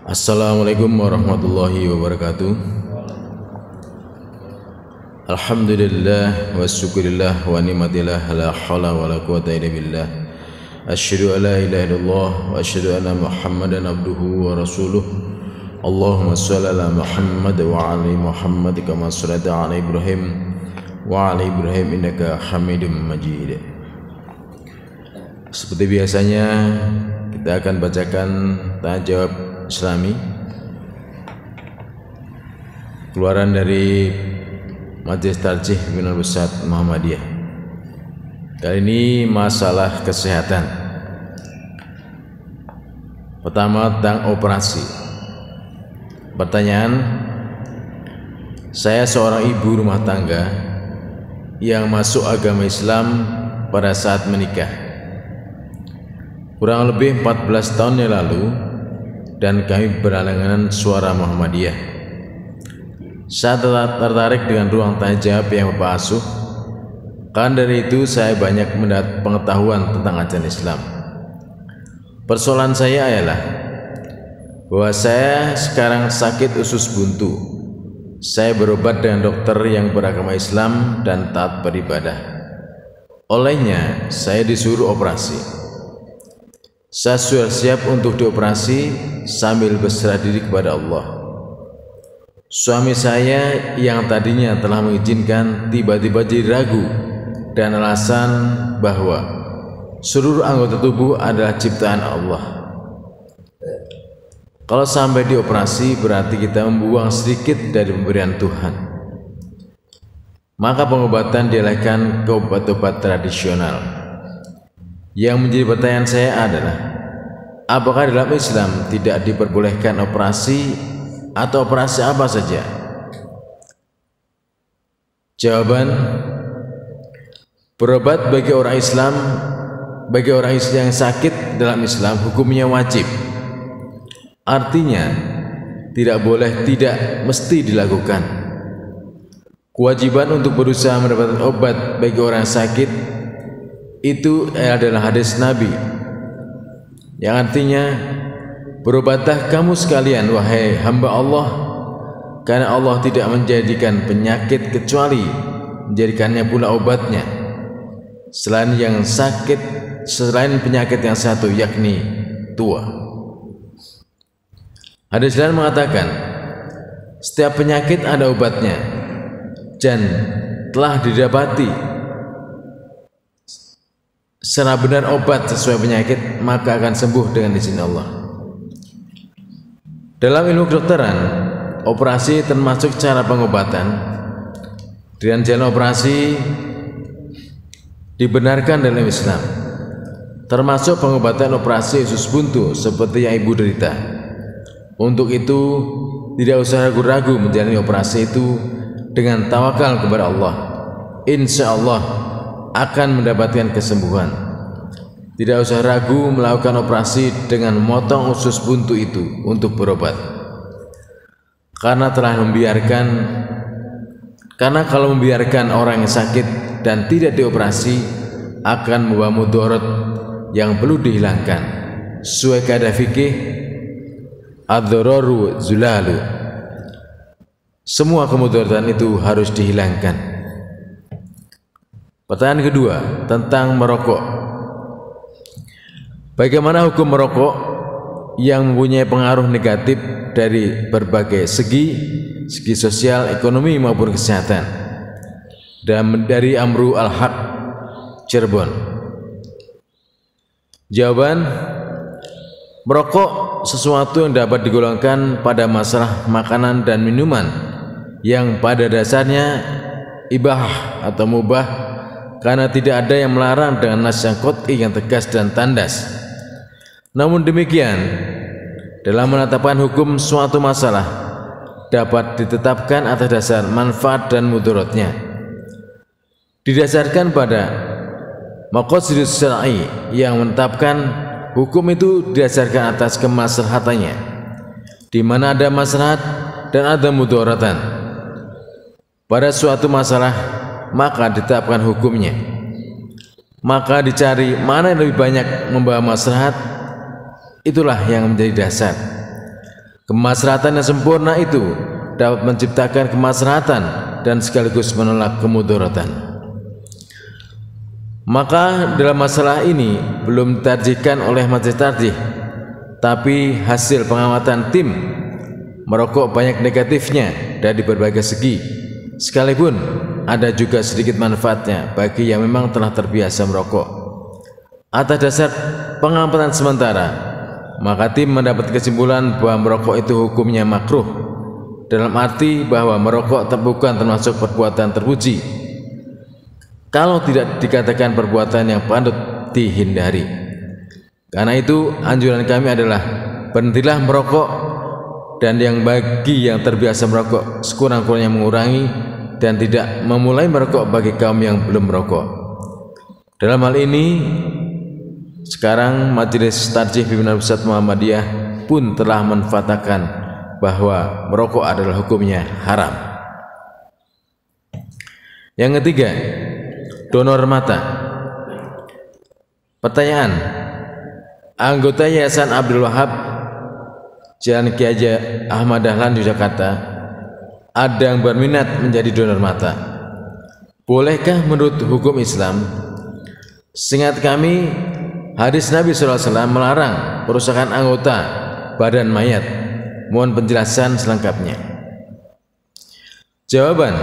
Assalamualaikum warahmatullahi wabarakatuh. Alhamdulillah wa syukurillah wa ni'matillah la hawla wa la quwwata illa billah. Asyhadu an la ilaha illallah wa asyhadu anna Muhammadan abduhu wa rasuluh. Allahumma shalli ala Muhammad wa ala Muhammad kama shallaita ala Ibrahim wa ala Ibrahim innaka Hamidum Majid. Seperti biasanya kita akan bacakan tanya jawab Islami keluaran dari Majelis Tarjih Pimpinan Pusat Muhammadiyah. Kali ini masalah kesehatan. Pertama tentang operasi. Pertanyaan, saya seorang ibu rumah tangga yang masuk agama Islam pada saat menikah. Kurang lebih 14 tahun yang lalu, dan kami berlangganan suara Muhammadiyah. Saya tertarik dengan ruang tanya jawab yang Bapak asuh. Karena dari itu saya banyak mendapat pengetahuan tentang ajaran Islam. Persoalan saya adalah bahwa saya sekarang sakit usus buntu. Saya berobat dengan dokter yang beragama Islam dan taat beribadah. Olehnya saya disuruh operasi. Saya sudah siap untuk dioperasi sambil berserah diri kepada Allah. Suami saya yang tadinya telah mengizinkan tiba-tiba jadi ragu dan alasan bahwa seluruh anggota tubuh adalah ciptaan Allah. Kalau sampai dioperasi berarti kita membuang sedikit dari pemberian Tuhan. Maka pengobatan dialihkan ke obat-obat tradisional. Yang menjadi pertanyaan saya adalah, apakah dalam Islam tidak diperbolehkan operasi atau operasi apa saja? Jawaban, berobat bagi orang Islam yang sakit dalam Islam hukumnya wajib. Artinya tidak boleh, tidak mesti dilakukan. Kewajiban untuk berusaha mendapatkan obat bagi orang sakit itu adalah hadis Nabi yang artinya, berobatlah kamu sekalian wahai hamba Allah, karena Allah tidak menjadikan penyakit kecuali menjadikannya pula obatnya selain penyakit yang satu, yakni tua. Hadis lain mengatakan, setiap penyakit ada obatnya dan telah didapati secara benar obat sesuai penyakit, maka akan sembuh dengan izin Allah. Dalam ilmu kedokteran, operasi termasuk cara pengobatan. Dengan jalan operasi dibenarkan dalam Islam, termasuk pengobatan operasi usus buntu seperti yang ibu derita. Untuk itu tidak usah ragu-ragu menjalani operasi itu dengan tawakal kepada Allah. Insya Allah akan mendapatkan kesembuhan. Tidak usah ragu melakukan operasi dengan memotong usus buntu itu untuk berobat. Karena kalau membiarkan orang yang sakit dan tidak dioperasi akan membawa mudarat yang perlu dihilangkan. Sesuai kaidah fikih, ad-dhararu zulalu. Semua kemudaratan itu harus dihilangkan. Pertanyaan kedua tentang merokok. Bagaimana hukum merokok yang mempunyai pengaruh negatif dari berbagai segi sosial, ekonomi maupun kesehatan? Dan dari Amru Al-Haq, Cirebon. Jawaban, merokok sesuatu yang dapat digolongkan pada masalah makanan dan minuman yang pada dasarnya ibahah atau mubah, karena tidak ada yang melarang dengan nas yang qat'i yang tegas dan tandas. Namun demikian, dalam menetapkan hukum suatu masalah dapat ditetapkan atas dasar manfaat dan mudaratnya. Didasarkan pada maqasidus syar'i yang menetapkan hukum itu didasarkan atas kemaslahatannya, di mana ada maslahat dan ada mudaratan pada suatu masalah, maka ditetapkan hukumnya. Maka dicari mana yang lebih banyak membawa maslahat, itulah yang menjadi dasar. Kemaslahatan yang sempurna itu dapat menciptakan kemaslahatan dan sekaligus menolak kemudaratan. Maka dalam masalah ini belum ditarjihkan oleh majelis tarjih, tapi hasil pengamatan tim merokok banyak negatifnya dari berbagai segi, sekalipun ada juga sedikit manfaatnya bagi yang memang telah terbiasa merokok. Atas dasar pengamatan sementara, maka tim mendapat kesimpulan bahwa merokok itu hukumnya makruh, dalam arti bahwa merokok bukan termasuk perbuatan terpuji, kalau tidak dikatakan perbuatan yang patut dihindari. Karena itu anjuran kami adalah berhentilah merokok, dan yang bagi yang terbiasa merokok sekurang-kurangnya mengurangi, dan tidak memulai merokok bagi kaum yang belum merokok. Dalam hal ini sekarang Majelis Tarjih Pimpinan Pusat Muhammadiyah pun telah menfatwakan bahwa merokok adalah hukumnya haram. Yang ketiga, donor mata. Pertanyaan: anggota Yayasan Abdul Wahab Jalan Ki Haji Ahmad Dahlan di Jakarta ada yang berminat menjadi donor mata. Bolehkah menurut hukum Islam? Seingat kami, hadis Nabi SAW melarang perusakan anggota badan mayat. Mohon penjelasan selengkapnya. Jawaban: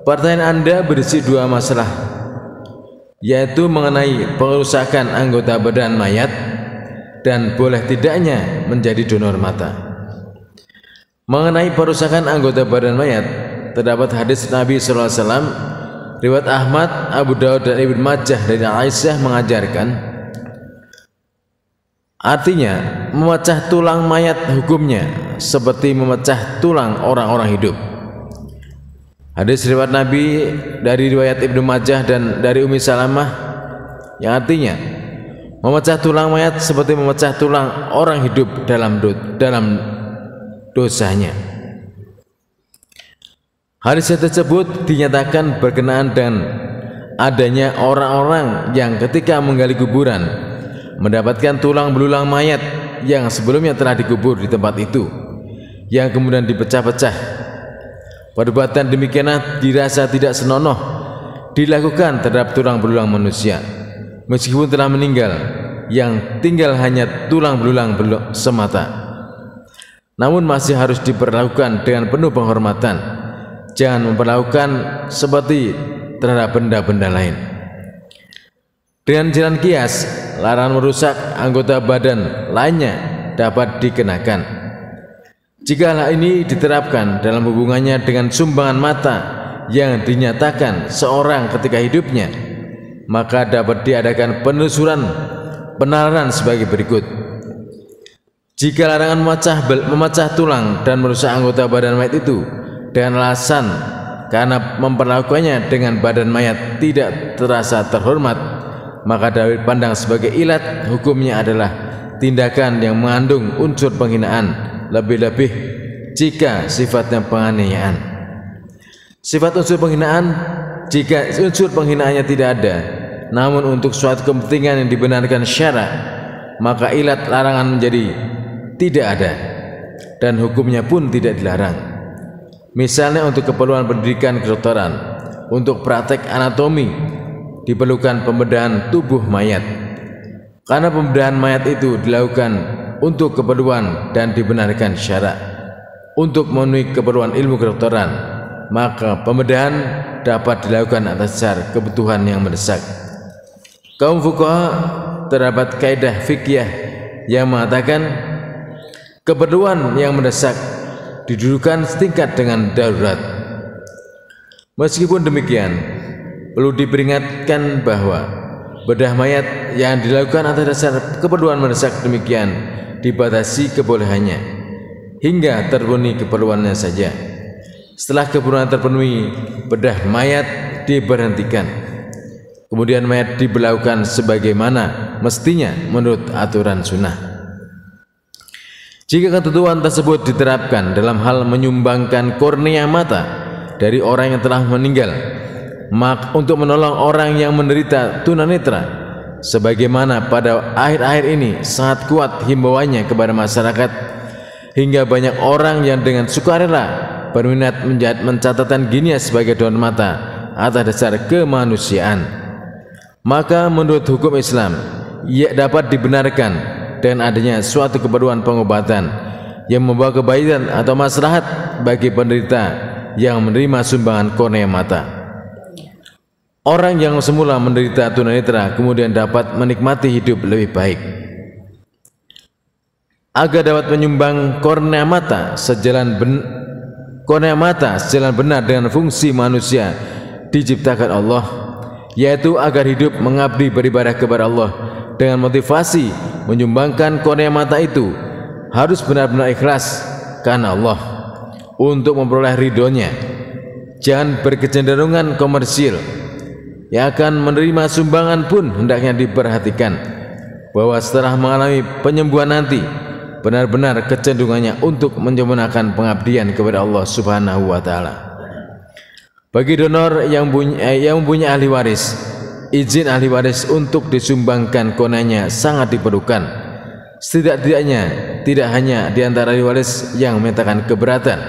pertanyaan Anda berisi dua masalah, yaitu mengenai perusakan anggota badan mayat dan boleh tidaknya menjadi donor mata. Mengenai perusakan anggota badan mayat, terdapat hadis Nabi SAW riwayat Ahmad, Abu Daud dan Ibnu Majah dari Aisyah mengajarkan, artinya memecah tulang mayat hukumnya seperti memecah tulang orang-orang hidup. Hadis riwayat Nabi dari riwayat Ibnu Majah dan dari Ummi Salamah yang artinya memecah tulang mayat seperti memecah tulang orang hidup dalam dosanya. Hadis tersebut dinyatakan berkenaan dengan adanya orang-orang yang ketika menggali kuburan mendapatkan tulang belulang mayat yang sebelumnya telah dikubur di tempat itu, yang kemudian dipecah-pecah. Perbuatan demikianlah dirasa tidak senonoh dilakukan terhadap tulang belulang manusia meskipun telah meninggal, yang tinggal hanya tulang belulang semata. Namun masih harus diperlakukan dengan penuh penghormatan. Jangan memperlakukan seperti terhadap benda-benda lain. Dengan jalan kias, larangan merusak anggota badan lainnya dapat dikenakan. Jika hal ini diterapkan dalam hubungannya dengan sumbangan mata yang dinyatakan seorang ketika hidupnya, maka dapat diadakan penelusuran penalaran sebagai berikut. Jika larangan memecah tulang dan merusak anggota badan mayat itu dengan alasan karena memperlakukannya dengan badan mayat tidak terasa terhormat, maka dapat dipandang sebagai ilat hukumnya adalah tindakan yang mengandung unsur penghinaan, lebih-lebih jika sifatnya penganiayaan. Sifat unsur penghinaan, jika unsur penghinaannya tidak ada, namun untuk suatu kepentingan yang dibenarkan syarak, maka ilat larangan menjadi tidak ada dan hukumnya pun tidak dilarang. Misalnya untuk keperluan pendidikan kedokteran, untuk praktek anatomi diperlukan pembedahan tubuh mayat. Karena pembedahan mayat itu dilakukan untuk keperluan dan dibenarkan syarak untuk memenuhi keperluan ilmu kedokteran, maka pembedahan dapat dilakukan atas dasar kebutuhan yang mendesak. Kaum fuqaha terdapat kaidah fikih yang mengatakan keperluan yang mendesak didudukan setingkat dengan darurat. Meskipun demikian, perlu diperingatkan bahwa bedah mayat yang dilakukan atas dasar keperluan mendesak demikian dibatasi kebolehannya hingga terpenuhi keperluannya saja. Setelah keperluan terpenuhi, bedah mayat diberhentikan. Kemudian mayat diberlakukan sebagaimana mestinya menurut aturan sunnah. Jika ketentuan tersebut diterapkan dalam hal menyumbangkan kornea mata dari orang yang telah meninggal, maka untuk menolong orang yang menderita tunanetra, sebagaimana pada akhir-akhir ini sangat kuat himbauannya kepada masyarakat hingga banyak orang yang dengan sukarela berminat mencatatkan gininya sebagai donor mata atas dasar kemanusiaan. Maka menurut hukum Islam, ia dapat dibenarkan dengan adanya suatu keperluan pengobatan yang membawa kebaikan atau maslahat bagi penderita yang menerima sumbangan kornea mata. Orang yang semula menderita tunanetra kemudian dapat menikmati hidup lebih baik. Agar dapat menyumbang kornea mata sejalan benar dengan fungsi manusia diciptakan Allah, yaitu agar hidup mengabdi beribadah kepada Allah. Dengan motivasi menyumbangkan kornea mata itu harus benar-benar ikhlas karena Allah untuk memperoleh ridhonya. Jangan berkecenderungan komersil. Yang akan menerima sumbangan pun hendaknya diperhatikan bahwa setelah mengalami penyembuhan nanti benar-benar kecenderungannya untuk menyempurnakan pengabdian kepada Allah Subhanahu wa taala. Bagi donor yang mempunyai ahli waris, izin ahli waris untuk disumbangkan korneanya sangat diperlukan. Setidak-tidaknya tidak hanya di antara ahli waris yang menyatakan keberatan,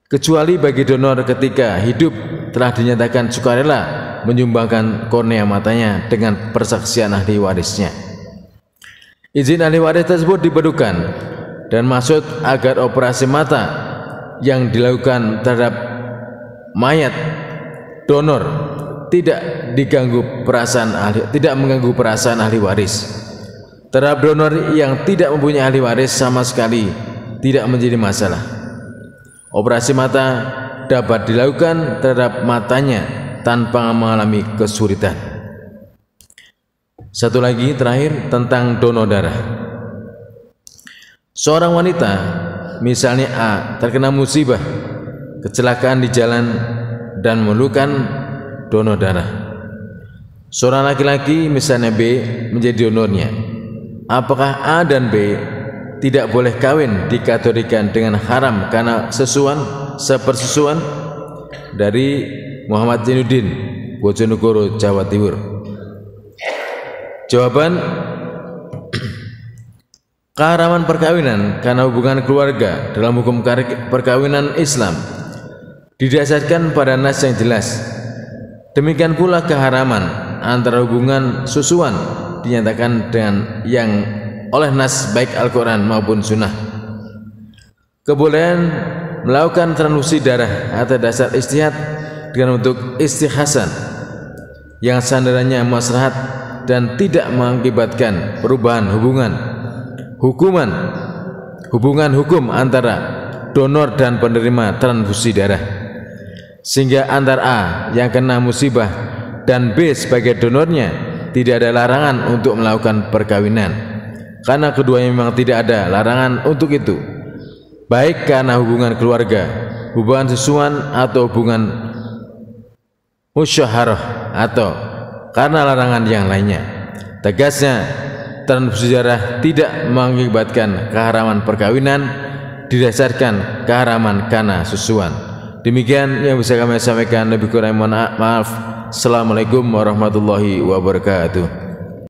kecuali bagi donor ketika hidup telah dinyatakan sukarela menyumbangkan kornea matanya dengan persaksian ahli warisnya. Izin ahli waris tersebut diperlukan dan maksud agar operasi mata yang dilakukan terhadap mayat donor tidak mengganggu perasaan ahli waris. Terhadap donor yang tidak mempunyai ahli waris sama sekali tidak menjadi masalah. Operasi mata dapat dilakukan terhadap matanya tanpa mengalami kesulitan. Satu lagi terakhir tentang donor darah. Seorang wanita misalnya A terkena musibah, kecelakaan di jalan dan memerlukan donor darah. Seorang laki-laki misalnya B menjadi donornya. Apakah A dan B tidak boleh kawin dikategorikan dengan haram karena sepersusuan? Dari Muhammad Zainuddin, Bojonegoro, Jawa Timur. Jawaban, keharaman perkawinan karena hubungan keluarga dalam hukum perkawinan Islam didasarkan pada nas yang jelas. Demikian pula keharaman antara hubungan susuan dinyatakan dengan yang oleh nas baik Al-Quran maupun Sunnah. Kebolehan melakukan transfusi darah atas dasar ijtihad dengan bentuk istikhasan yang sandarannya maslahat dan tidak mengakibatkan perubahan hubungan hukum antara donor dan penerima transfusi darah, sehingga antara A yang kena musibah dan B sebagai donornya tidak ada larangan untuk melakukan perkawinan, karena keduanya memang tidak ada larangan untuk itu, baik karena hubungan keluarga, hubungan susuan atau hubungan musyaharah atau karena larangan yang lainnya. Tegasnya, transfusi darah tidak mengakibatkan keharaman perkawinan, didasarkan keharaman karena susuan. Demikian yang bisa kami sampaikan. Lebih kurang mohon maaf. Assalamualaikum warahmatullahi wabarakatuh.